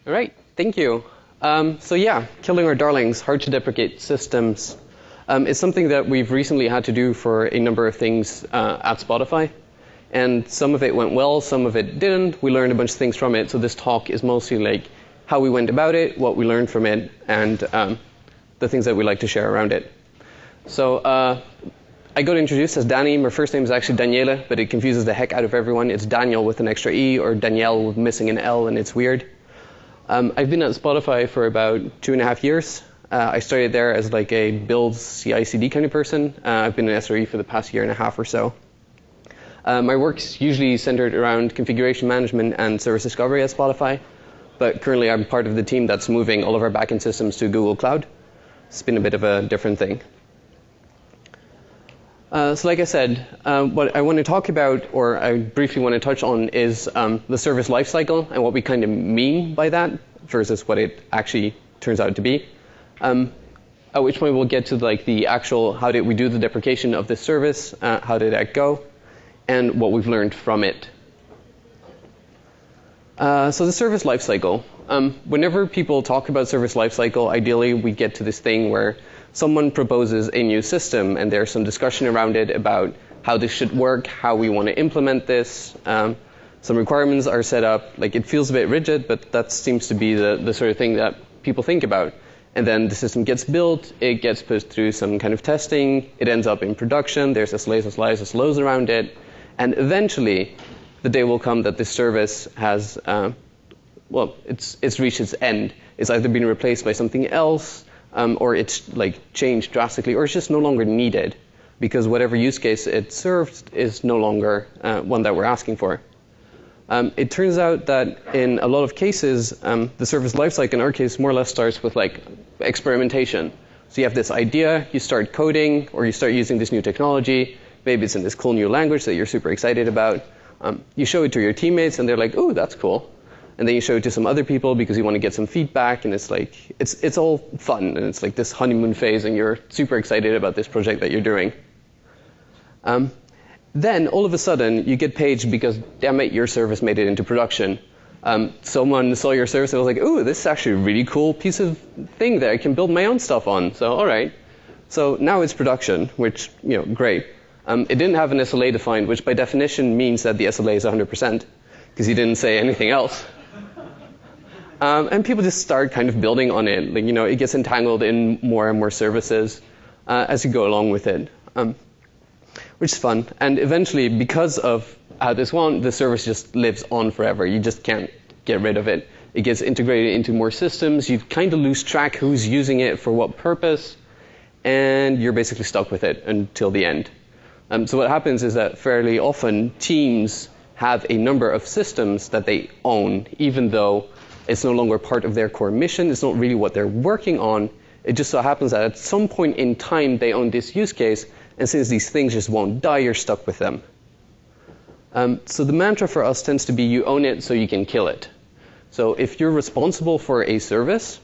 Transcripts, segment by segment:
All right, thank you. So yeah, killing our darlings, hard to deprecate systems is something that we've recently had to do for a number of things at Spotify. And some of it went well, some of it didn't. We learned a bunch of things from it. So this talk is mostly like how we went about it, what we learned from it, and the things that we like to share around it. So I got introduced as Danny. My first name is actually Daniele, but it confuses the heck out of everyone. It's Daniel with an extra E or Danielle with missing an L, and it's weird. I've been at Spotify for about 2.5 years. I started there as like a build CI/CD kind of person. I've been an SRE for the past 1.5 years or so. My work's usually centered around configuration management and service discovery at Spotify, but currently I'm part of the team that's moving all of our backend systems to Google Cloud. It's been a bit of a different thing. So like I said, what I want to talk about, or I briefly want to touch on, is the service lifecycle and what we kind of mean by that versus what it actually turns out to be. At which point we'll get to like the actual how did we do the deprecation of this service, how did that go, and what we've learned from it. So the service lifecycle. Whenever people talk about service lifecycle, ideally we get to this thing where someone proposes a new system and there's some discussion around it about how this should work, how we want to implement this. Some requirements are set up. Like it feels a bit rigid, but that seems to be the sort of thing that people think about. And then the system gets built, it gets put through some kind of testing, it ends up in production, there's SLAs, SLIs, SLOs around it. And eventually, the day will come that this service has, it's reached its end. It's either been replaced by something else, or it's like changed drastically, or it's just no longer needed, because whatever use case it served is no longer one that we're asking for. It turns out that in a lot of cases, the service lifecycle in our case more or less starts with like experimentation. So you have this idea, you start coding, or you start using this new technology. Maybe it's in this cool new language that you're super excited about. You show it to your teammates, and they're like, "Ooh, that's cool." And then you show it to some other people because you want to get some feedback, and it's like it's all fun, and it's like this honeymoon phase, and you're super excited about this project that you're doing. Then all of a sudden you get paged because, damn it, your service made it into production. Someone saw your service and was like, "Ooh, this is actually a really cool piece of thing that I can build my own stuff on." So all right. So now it's production, which great. It didn't have an SLA defined, which by definition means that the SLA is 100%, because he didn't say anything else. And people just start kind of building on it. Like, it gets entangled in more and more services as you go along with it, which is fun. And eventually, because of how this went, the service just lives on forever. You just can't get rid of it. It gets integrated into more systems. You kind of lose track who's using it for what purpose, and you're basically stuck with it until the end. So what happens is that fairly often teams have a number of systems that they own, even though it's no longer part of their core mission. It's not really what they're working on. It just so happens that at some point in time they own this use case, and since these things just won't die, you're stuck with them. So the mantra for us tends to be you own it so you can kill it. So if you're responsible for a service,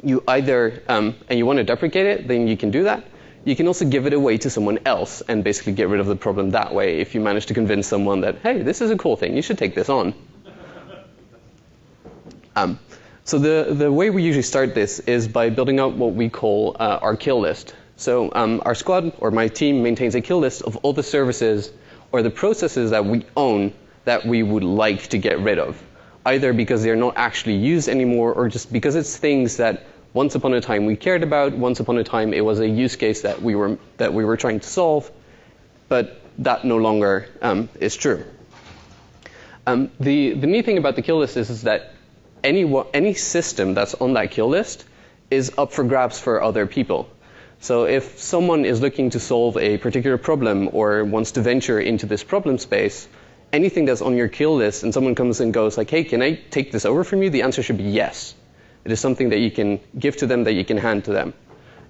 you either, and you want to deprecate it, then you can do that. You can also give it away to someone else and basically get rid of the problem that way if you manage to convince someone that, hey, this is a cool thing, you should take this on. So the way we usually start this is by building out what we call our kill list. So our squad, or my team, maintains a kill list of all the services or the processes that we own that we would like to get rid of, either because they're not actually used anymore or just because it's things that once upon a time we cared about, once upon a time it was a use case that we were trying to solve, but that no longer is true. The neat thing about the kill list is that any system that's on that kill list is up for grabs for other people. So if someone is looking to solve a particular problem or wants to venture into this problem space, anything that's on your kill list and someone comes and goes like, "Hey, can I take this over from you?" the answer should be yes. It is something that you can give to them, that you can hand to them.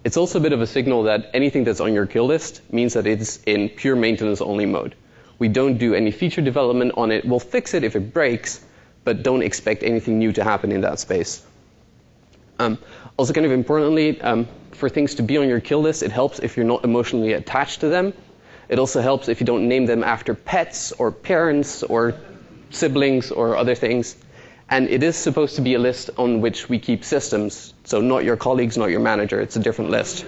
It's also a bit of a signal that anything that's on your kill list means that it's in pure maintenance only mode. We don't do any feature development on it. We'll fix it if it breaks, but don't expect anything new to happen in that space. Also kind of importantly, for things to be on your kill list, it helps if you're not emotionally attached to them. It also helps if you don't name them after pets or parents or siblings or other things. And it is supposed to be a list on which we keep systems. So not your colleagues, not your manager. It's a different list.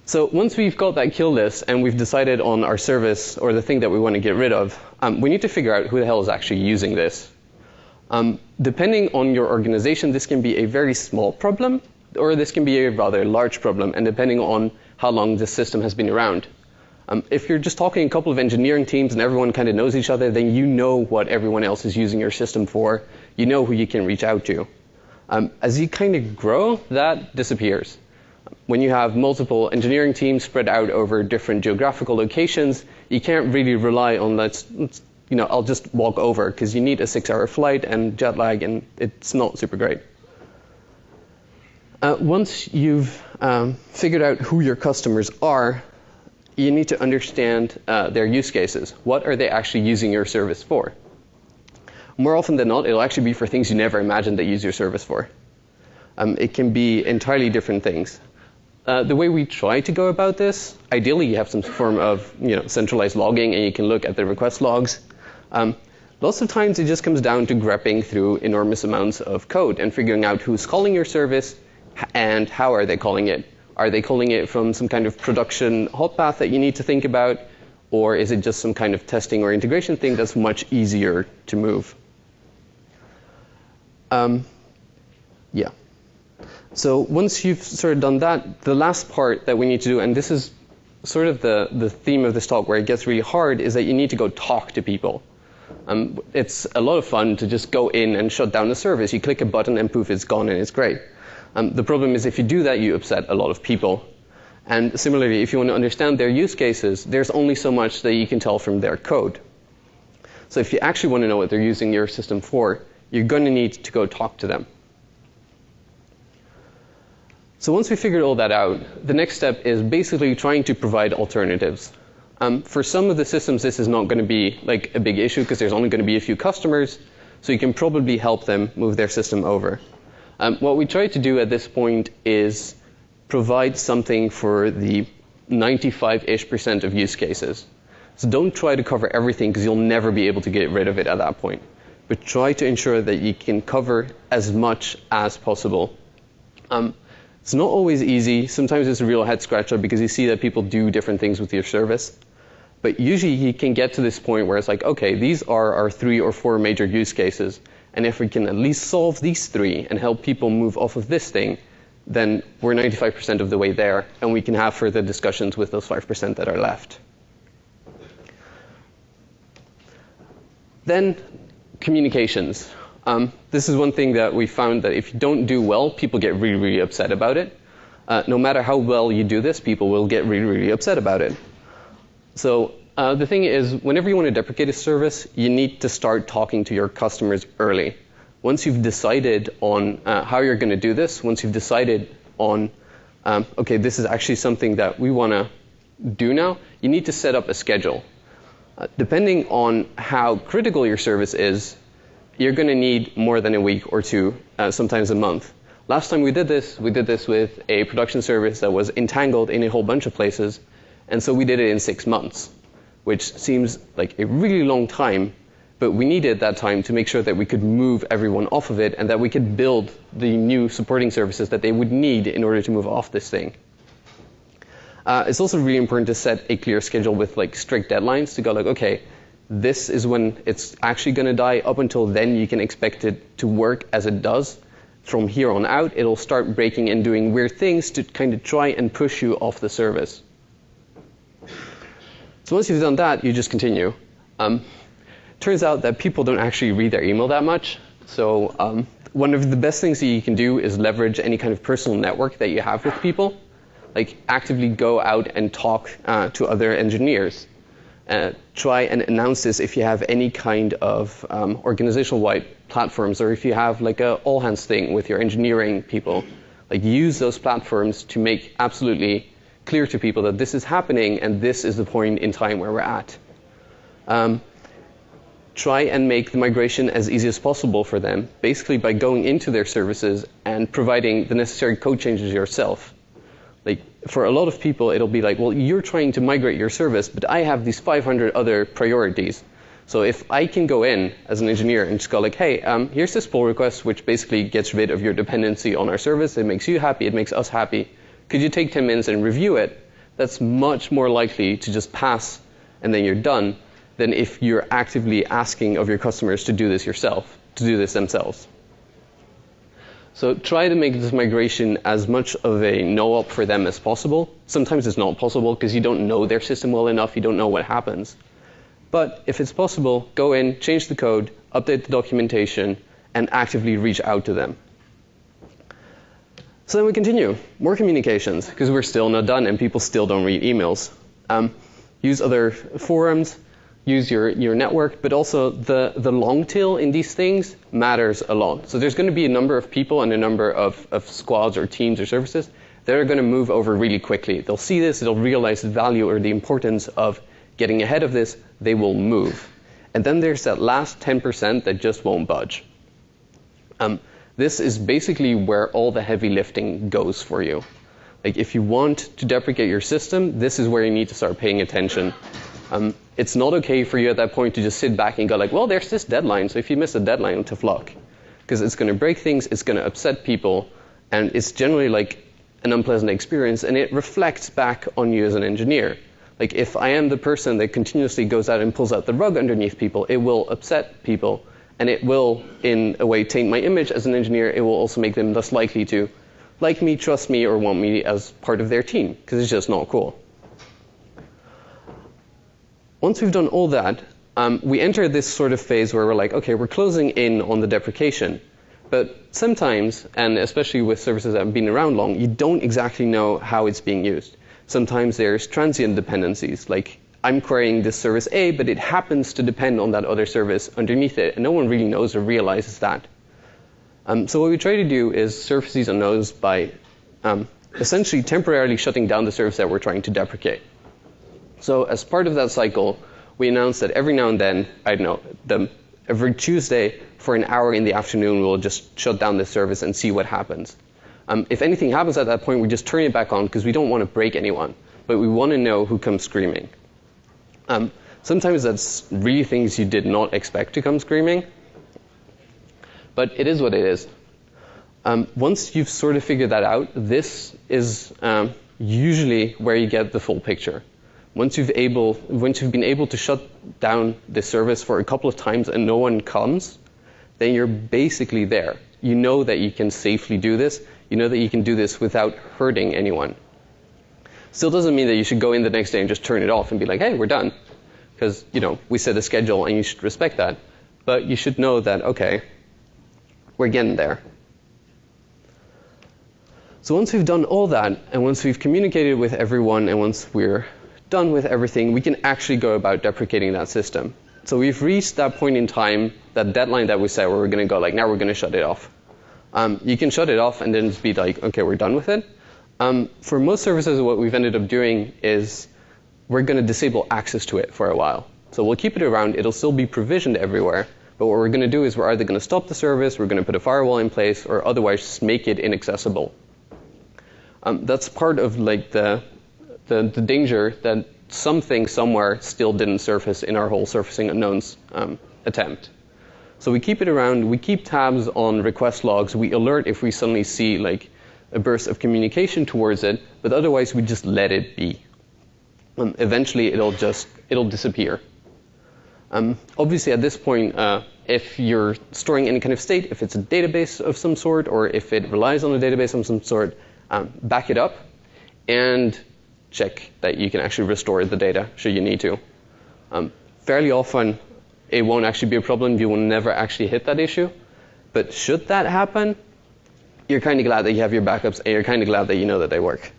So once we've got that kill list and we've decided on our service or the thing that we want to get rid of, we need to figure out who the hell is actually using this. Depending on your organization, this can be a very small problem, or this can be a rather large problem, and depending on how long this system has been around. If you're just talking a couple of engineering teams and everyone kind of knows each other, then you know what everyone else is using your system for. You know who you can reach out to. As you kind of grow, that disappears. When you have multiple engineering teams spread out over different geographical locations, you can't really rely on I'll just walk over, because you need a 6-hour flight and jet lag, and it's not super great. Once you've figured out who your customers are, you need to understand their use cases. What are they actually using your service for? More often than not, it'll actually be for things you never imagined they use your service for. It can be entirely different things. The way we try to go about this, ideally you have some form of centralized logging and you can look at the request logs. Lots of times it just comes down to grepping through enormous amounts of code and figuring out who's calling your service and how are they calling it. Are they calling it from some kind of production hot path that you need to think about, or is it just some kind of testing or integration thing that's much easier to move? Yeah. So once you've sort of done that, the last part that we need to do, and this is sort of the theme of this talk where it gets really hard, is that you need to go talk to people. It's a lot of fun to just go in and shut down the service. You click a button and poof, it's gone and it's great. The problem is if you do that, you upset a lot of people. And similarly, if you want to understand their use cases, there's only so much that you can tell from their code. So if you actually want to know what they're using your system for, you're going to need to go talk to them. So once we figured all that out, the next step is basically trying to provide alternatives. For some of the systems, this is not going to be like a big issue because there's only going to be a few customers, so you can probably help them move their system over. What we try to do at this point is provide something for the 95-ish% of use cases. So don't try to cover everything because you'll never be able to get rid of it at that point. But try to ensure that you can cover as much as possible. It's not always easy. Sometimes it's a real head scratcher because you see that people do different things with your service. But usually you can get to this point where it's like, okay, these are our 3 or 4 major use cases. And if we can at least solve these 3 and help people move off of this thing, then we're 95% of the way there. And we can have further discussions with those 5% that are left. Then communications. This is one thing that we found that if you don't do well, people get really, really upset about it. No matter how well you do this, people will get really, really upset about it. So the thing is, whenever you want to deprecate a service, you need to start talking to your customers early. Once you've decided on how you're going to do this, once you've decided on, okay, this is actually something that we want to do now, you need to set up a schedule. Depending on how critical your service is, you're going to need more than a week or 2, sometimes a month. Last time we did this with a production service that was entangled in a whole bunch of places, and so we did it in 6 months, which seems like a really long time, but we needed that time to make sure that we could move everyone off of it and that we could build the new supporting services that they would need in order to move off this thing. It's also really important to set a clear schedule with like strict deadlines to go like, okay, this is when it's actually going to die. Up until then, you can expect it to work as it does. From here on out, it'll start breaking and doing weird things to kind of try and push you off the service. So once you've done that, you just continue. Turns out that people don't actually read their email that much. So one of the best things that you can do is leverage any kind of personal network that you have with people. Like actively go out and talk to other engineers. Try and announce this if you have any kind of organizational-wide platforms, or if you have like a all-hands thing with your engineering people. Like use those platforms to make absolutely clear to people that this is happening and this is the point in time where we're at. Try and make the migration as easy as possible for them, basically by going into their services and providing the necessary code changes yourself. Like for a lot of people, it'll be like, well, you're trying to migrate your service, but I have these 500 other priorities. So if I can go in as an engineer and just go like, hey, here's this pull request, which basically gets rid of your dependency on our service. It makes you happy. It makes us happy. Could you take 10 minutes and review it? That's much more likely to just pass and then you're done than if you're actively asking of your customers to do this yourself, to do this themselves. So try to make this migration as much of a no-op for them as possible. Sometimes it's not possible because you don't know their system well enough. You don't know what happens. But if it's possible, go in, change the code, update the documentation, and actively reach out to them. So then we continue. More communications, because we're still not done and people still don't read emails. Use other forums, use your network, but also the long tail in these things matters a lot. So there's going to be a number of people and a number of squads or teams or services that are going to move over really quickly. They'll see this, they'll realize the value or the importance of getting ahead of this, they will move. And then there's that last 10% that just won't budge. This is basically where all the heavy lifting goes for you. Like if you want to deprecate your system, this is where you need to start paying attention. It's not okay for you at that point to just sit back and go like, well, there's this deadline, so if you miss a deadline, tough luck. Because it's going to break things, it's going to upset people, and it's generally like an unpleasant experience, and it reflects back on you as an engineer. Like if I am the person that continuously goes out and pulls out the rug underneath people, it will upset people, and it will, in a way, taint my image as an engineer. It will also make them less likely to like me, trust me, or want me as part of their team, because it's just not cool. Once we've done all that, we enter this sort of phase where we're like, okay, we're closing in on the deprecation. But sometimes, and especially with services that have been around long, you don't exactly know how it's being used. Sometimes there's transient dependencies, like I'm querying this service A, but it happens to depend on that other service underneath it, and no one really knows or realizes that. So what we try to do is surface these unknowns by essentially temporarily shutting down the service that we're trying to deprecate. So as part of that cycle, we announced that every now and then, I don't know, every Tuesday for an hour in the afternoon, we'll just shut down this service and see what happens. If anything happens at that point, we just turn it back on because we don't want to break anyone, but we want to know who comes screaming. Sometimes that's really things you did not expect to come screaming, but it is what it is. Once you've sort of figured that out, this is usually where you get the full picture. Once you've been able to shut down the service for a couple of times and no one comes, then you're basically there. You know that you can safely do this. You know that you can do this without hurting anyone. Still doesn't mean that you should go in the next day and just turn it off and be like, hey, we're done. Because, we set a schedule and you should respect that. But you should know that, okay, we're getting there. So once we've done all that, and once we've communicated with everyone, and once we're done with everything, we can actually go about deprecating that system. So we've reached that point in time, that deadline that we set, where we're going to go like, now we're going to shut it off. You can shut it off and then just be like, okay, we're done with it. For most services, what we've ended up doing is we're going to disable access to it for a while. So we'll keep it around. It'll still be provisioned everywhere. But what we're going to do is we're either going to stop the service, we're going to put a firewall in place, or otherwise just make it inaccessible. That's part of like the danger that something somewhere still didn't surface in our whole surfacing unknowns attempt. So we keep it around, we keep tabs on request logs, we alert if we suddenly see like a burst of communication towards it, but otherwise we just let it be. Eventually it'll disappear. Obviously at this point, if you're storing any kind of state, if it's a database of some sort, or if it relies on a database of some sort, back it up and check that you can actually restore the data should you need to. Fairly often, it won't actually be a problem. You will never actually hit that issue. But should that happen, you're kind of glad that you have your backups, and you're kind of glad that you know that they work.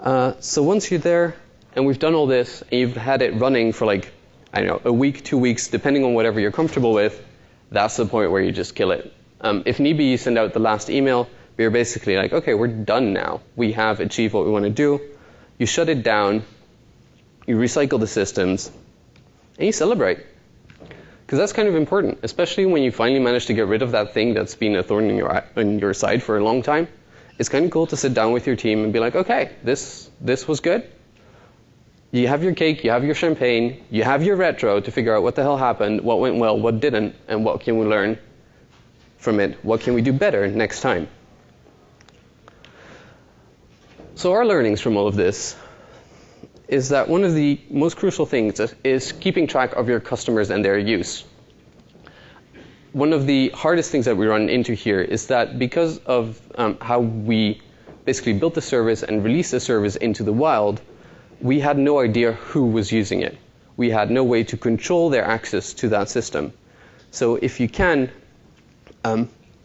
So once you're there, and we've done all this, and you've had it running for like, I don't know, a week, 2 weeks, depending on whatever you're comfortable with, that's the point where you just kill it. If need be, you send out the last email. We're basically like, okay, we're done now. We have achieved what we want to do. You shut it down, you recycle the systems, and you celebrate. Because that's kind of important, especially when you finally manage to get rid of that thing that's been a thorn in your side for a long time. It's kind of cool to sit down with your team and be like, okay, this was good. You have your cake, you have your champagne, you have your retro to figure out what the hell happened, what went well, what didn't, and what can we learn from it, what can we do better next time. So our learnings from all of this is that one of the most crucial things is keeping track of your customers and their use. One of the hardest things that we run into here is that because of how we basically built the service and released the service into the wild, we had no idea who was using it. We had no way to control their access to that system. So if you can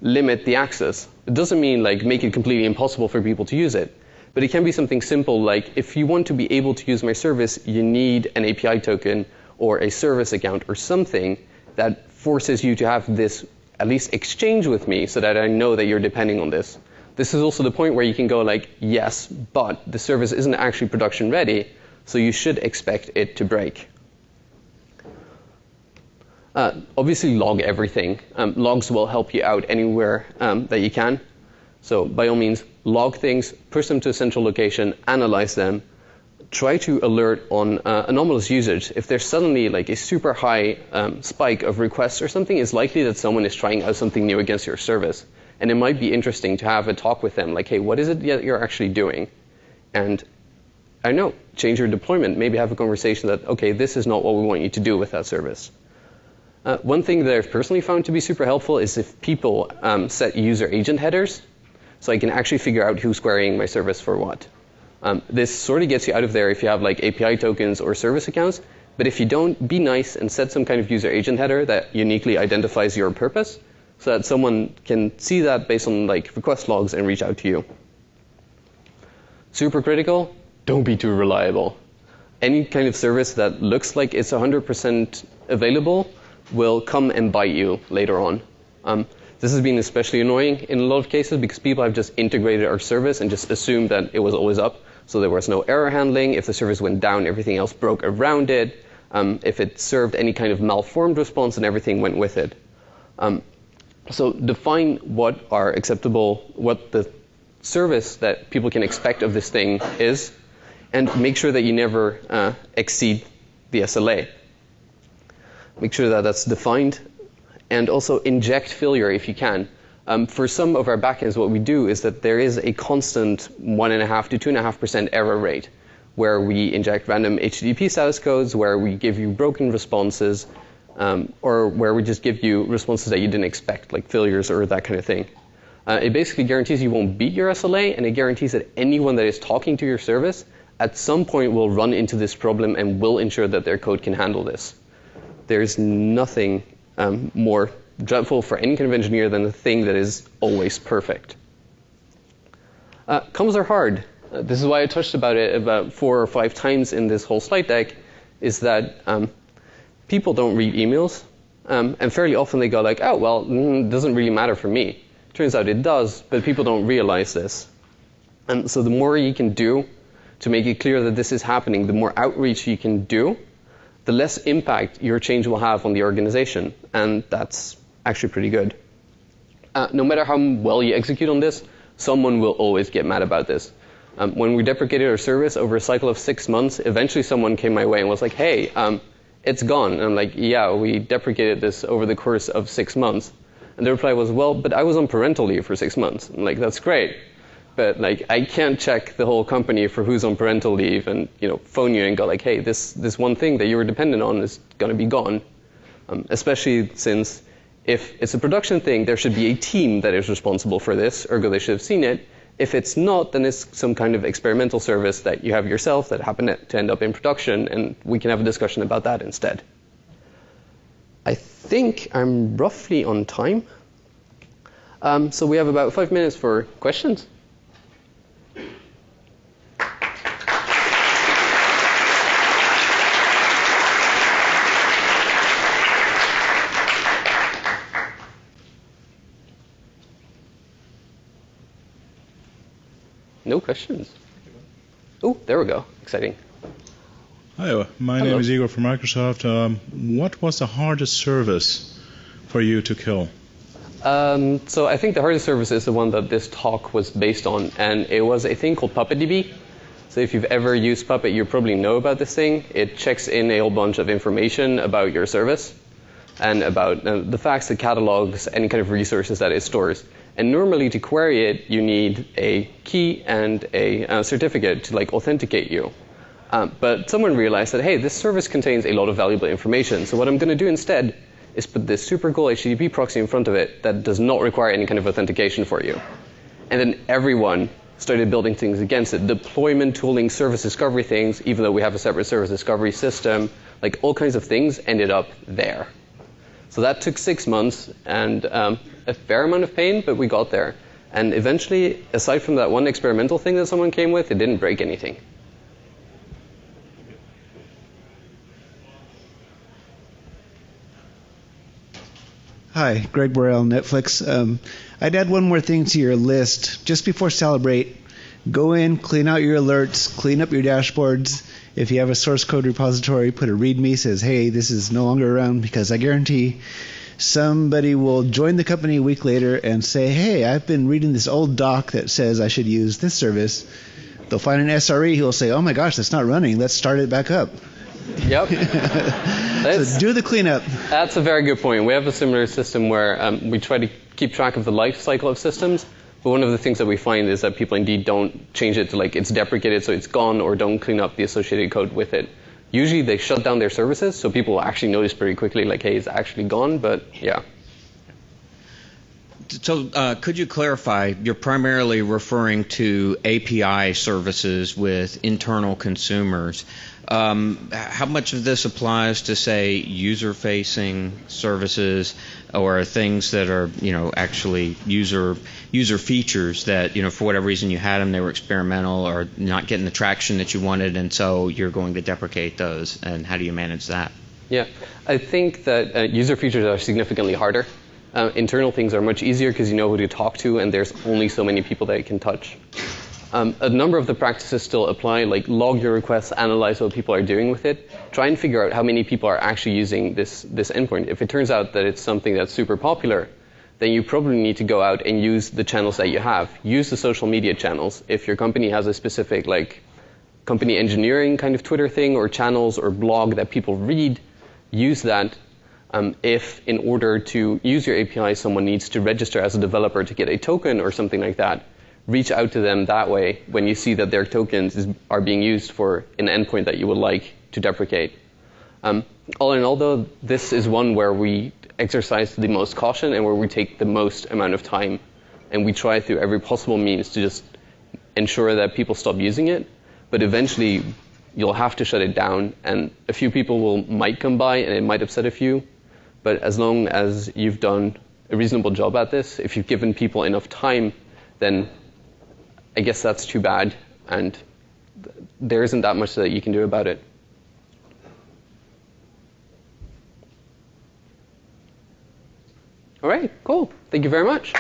limit the access, it doesn't mean like make it completely impossible for people to use it. But it can be something simple like if you want to be able to use my service, you need an API token or a service account or something that forces you to have this at least exchange with me so that I know that you're depending on this. This is also the point where you can go like, yes, but the service isn't actually production ready, so you should expect it to break. Obviously log everything. Logs will help you out anywhere that you can. So by all means, log things, push them to a central location, analyze them, try to alert on anomalous usage. If there's suddenly like a super high spike of requests or something, it's likely that someone is trying out something new against your service. And it might be interesting to have a talk with them, like, hey, what is it that you're actually doing? And I don't know, change your deployment. Maybe have a conversation that, okay, this is not what we want you to do with that service. One thing that I've personally found to be super helpful is if people set user agent headers, so I can actually figure out who's querying my service for what. This sort of gets you out of there if you have like API tokens or service accounts, but if you don't, be nice and set some kind of user agent header that uniquely identifies your purpose so that someone can see that based on like request logs and reach out to you. Super critical, don't be too reliable. Any kind of service that looks like it's 100% available will come and bite you later on. This has been especially annoying in a lot of cases because people have just integrated our service and just assumed that it was always up. So there was no error handling. If the service went down, everything else broke around it. If it served any kind of malformed response, then everything went with it. So define what are acceptable, what the service that people can expect of this thing is, and make sure that you never exceed the SLA. Make sure that that's defined. And also inject failure if you can. For some of our backends, what we do is that there is a constant 1.5 to 2.5% error rate, where we inject random HTTP status codes, where we give you broken responses, or where we just give you responses that you didn't expect, like failures or that kind of thing. It basically guarantees you won't beat your SLA, and it guarantees that anyone that is talking to your service at some point will run into this problem and will ensure that their code can handle this. There's nothing more dreadful for any kind of engineer than a thing that is always perfect. Comms are hard. This is why I touched about it about 4 or 5 times in this whole slide deck, is that people don't read emails. And fairly often they go like, oh, well, it doesn't really matter for me. Turns out it does, but people don't realize this. And so the more you can do to make it clear that this is happening, the more outreach you can do, the less impact your change will have on the organization. And that's actually pretty good. No matter how well you execute on this, someone will always get mad about this. When we deprecated our service over a cycle of 6 months, eventually someone came my way and was like, hey, it's gone. And I'm like, yeah, we deprecated this over the course of 6 months. And the reply was, well, but I was on parental leave for 6 months. I'm like, that's great. But like, I can't check the whole company for who's on parental leave and phone you and go like, hey, this one thing that you were dependent on is going to be gone. Especially since if it's a production thing, there should be a team that is responsible for this, ergo they should have seen it. If it's not, then it's some kind of experimental service that you have yourself that happened to end up in production, and we can have a discussion about that instead. I think I'm roughly on time. So we have about 5 minutes for questions. No questions. Oh, there we go. Exciting. Hi, my name is Igor from Microsoft. What was the hardest service for you to kill? So I think the hardest service is the one that this talk was based on, and it was a thing called PuppetDB. So if you've ever used Puppet, you probably know about this thing. It checks in a whole bunch of information about your service and about the facts, the catalogs, any kind of resources that it stores. And normally to query it, you need a key and a certificate to like authenticate you. But someone realized that, hey, this service contains a lot of valuable information. So what I'm going to do instead is put this super cool HTTP proxy in front of it that does not require any kind of authentication for you. And then everyone started building things against it. Deployment tooling, service discovery things, even though we have a separate service discovery system, like all kinds of things ended up there. So that took 6 months and a fair amount of pain, but we got there. And eventually, aside from that one experimental thing that someone came with, it didn't break anything. Hi, Greg Burrell, Netflix. I'd add one more thing to your list. Just before Celebrate, go in, clean out your alerts, clean up your dashboards. If you have a source code repository, put a README, says, hey, this is no longer around, because I guarantee somebody will join the company a week later and say, hey, I've been reading this old doc that says I should use this service. They'll find an SRE who will say, oh my gosh, that's not running. Let's start it back up. Yep. So do the cleanup. That's a very good point. We have a similar system where we try to keep track of the life cycle of systems. But one of the things that we find is that people indeed don't change it to like it's deprecated, so it's gone, or don't clean up the associated code with it. Usually they shut down their services, so people will actually notice pretty quickly, like, hey, it's actually gone, but yeah. So could you clarify, you're primarily referring to API services with internal consumers. How much of this applies to, say, user-facing services or things that are, actually user features that, for whatever reason you had them, they were experimental or not getting the traction that you wanted, and so you're going to deprecate those, and how do you manage that? Yeah, I think that user features are significantly harder. Internal things are much easier because you know who to talk to, and there's only so many people that it can touch. A number of the practices still apply, like log your requests, analyze what people are doing with it, try and figure out how many people are actually using this endpoint. If it turns out that it's something that's super popular, then you probably need to go out and use the channels that you have. Use the social media channels. If your company has a specific like company engineering kind of Twitter thing or channels or blog that people read, use that. If in order to use your API, someone needs to register as a developer to get a token or something like that, reach out to them that way when you see that their tokens are being used for an endpoint that you would like to deprecate. All in all, though, this is one where we exercise the most caution and where we take the most amount of time. And we try through every possible means to just ensure that people stop using it. But eventually, you'll have to shut it down. And a few people might come by, and it might upset a few. But as long as you've done a reasonable job at this, if you've given people enough time, then I guess that's too bad, and there isn't that much that you can do about it. All right, cool. Thank you very much.